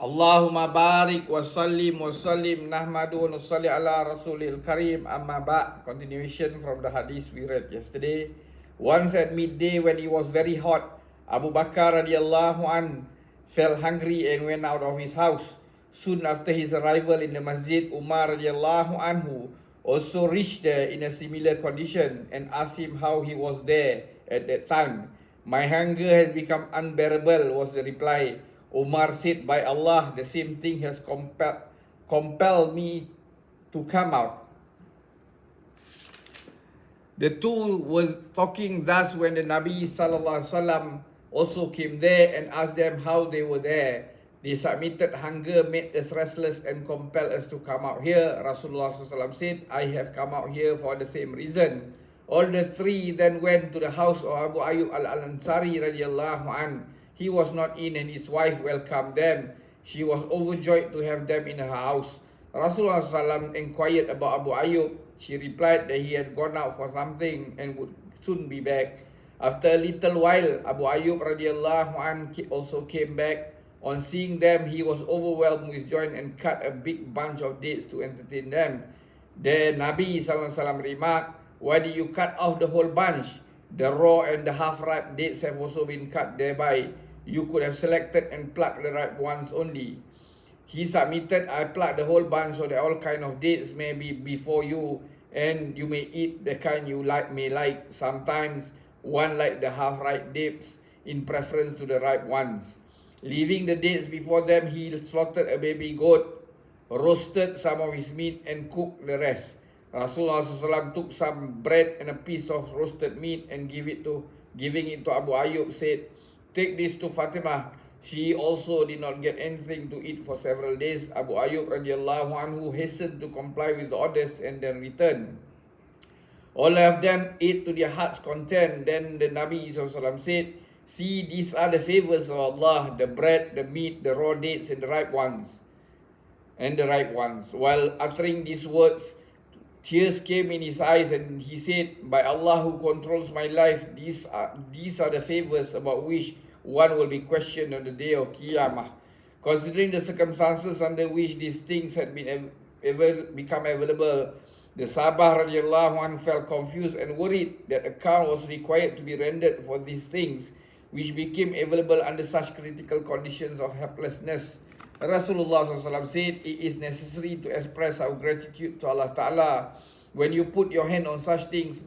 Allahumma barik wa sallim nahmadu wa nusalli ala rasulil karim amma ba'. Continuation from the hadith we read yesterday. Once at midday when it was very hot, Abu Bakr radiallahu an fell hungry and went out of his house. Soon after his arrival in the masjid, Umar radiallahu anhu also reached there in a similar condition and asked him how he was there at that time. My hunger has become unbearable, was the reply. Umar said, by Allah, the same thing has compelled me to come out. The two were talking thus when the Nabi sallallahu alaihi wasallam also came there and asked them how they were there. They submitted, hunger made us restless and compelled us to come out here. Rasulullah sallallahu alaihi wasallam said, I have come out here for the same reason. All the three then went to the house of Abu Ayyub al-Ansari radiallahu anhu. He was not in and his wife welcomed them. She was overjoyed to have them in her house. Rasulullah sallallahu inquired about Abu Ayyub. She replied that he had gone out for something and would soon be back. After a little while, Abu Ayyub radiallahu anhu also came back. On seeing them, he was overwhelmed with joy and cut a big bunch of dates to entertain them. The Nabi sallallahu alaihi wasallam remarked, why did you cut off the whole bunch? The raw and the half-ripe dates have also been cut thereby. You could have selected and plucked the ripe ones only. He submitted, I plucked the whole bunch so that all kind of dates may be before you, and you may eat the kind you may like. Sometimes one like the half-ripe dates in preference to the ripe ones. Leaving the dates before them, he slaughtered a baby goat, roasted some of his meat, and cooked the rest. Rasulullah SAW took some bread and a piece of roasted meat and giving it to Abu Ayyub, said, take this to Fatima. She also did not get anything to eat for several days. Abu Ayyub radiallahu anhu hastened to comply with the orders and then returned. All of them ate to their heart's content. Then the Nabi SAW said, see, these are the favors of Allah, the bread, the meat, the raw dates, and the ripe ones. While uttering these words, tears came in his eyes and he said, by Allah who controls my life, these are the favors about which one will be questioned on the day of Qiyamah. Considering the circumstances under which these things had become available, the Sahabah radiallahu anhu felt confused and worried that account was required to be rendered for these things which became available under such critical conditions of helplessness. Rasulullah SAW said, it is necessary to express our gratitude to Allah Ta'ala. When you put your hand on such things,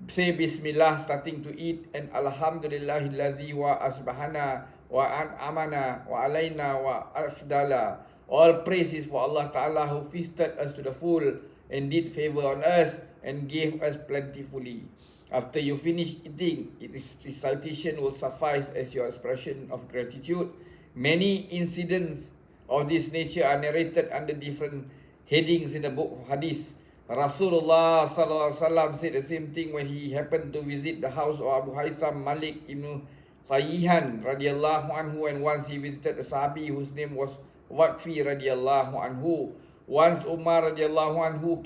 say Bismillah starting to eat, and Alhamdulillahillazi wa asbahana wa amana wa alayna wa afdala. All praise is for Allah Ta'ala who feasted us to the full and did favor on us and gave us plentifully. After you finish eating, its recitation will suffice as your expression of gratitude. Many incidents of this nature are narrated under different headings in the book of Hadiths. Rasulullah sallallahu alaihi wasallam said the same thing when he happened to visit the house of Abu Haytham Malik ibn Tayyihan radiallahu anhu, and once he visited a Sahabi whose name was Waqfi radiallahu anhu. Once Umar radiallahu anhu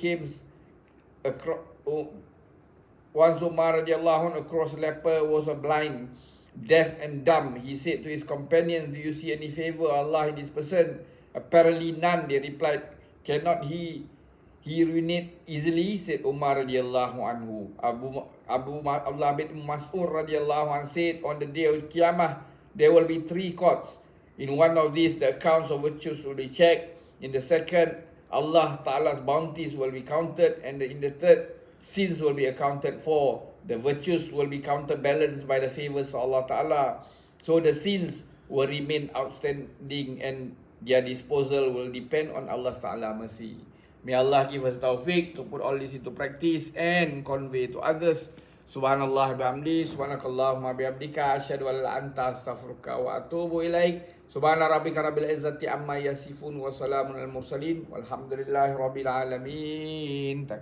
across leper was a blind, deaf and dumb. He said to his companions, do you see any favor of Allah in this person? Apparently none, they replied. Cannot he urinate easily? Said Umar radiallahu anhu. Abdullah bin Mas'ud radiallahu anhu said, on the day of Qiyamah, there will be three courts. In one of these, the accounts of virtues will be checked. In the second, Allah Ta'ala's bounties will be counted. And in the third, sins will be accounted for. The virtues will be counterbalanced by the favors of Allah Ta'ala. So the sins will remain outstanding and their disposal will depend on Allah Ta'ala mercy. May Allah give us tawfiq to put all this into practice and convey to others. Subhanallah bihamdi, subhanakallahumma bihamdika, asyhadu an la anta astaghfiruka wa atubu ilaik. Subhana rabbika rabbil izzati amma yasifun wa salamun al mursalin walhamdulillahi rabbil alamin.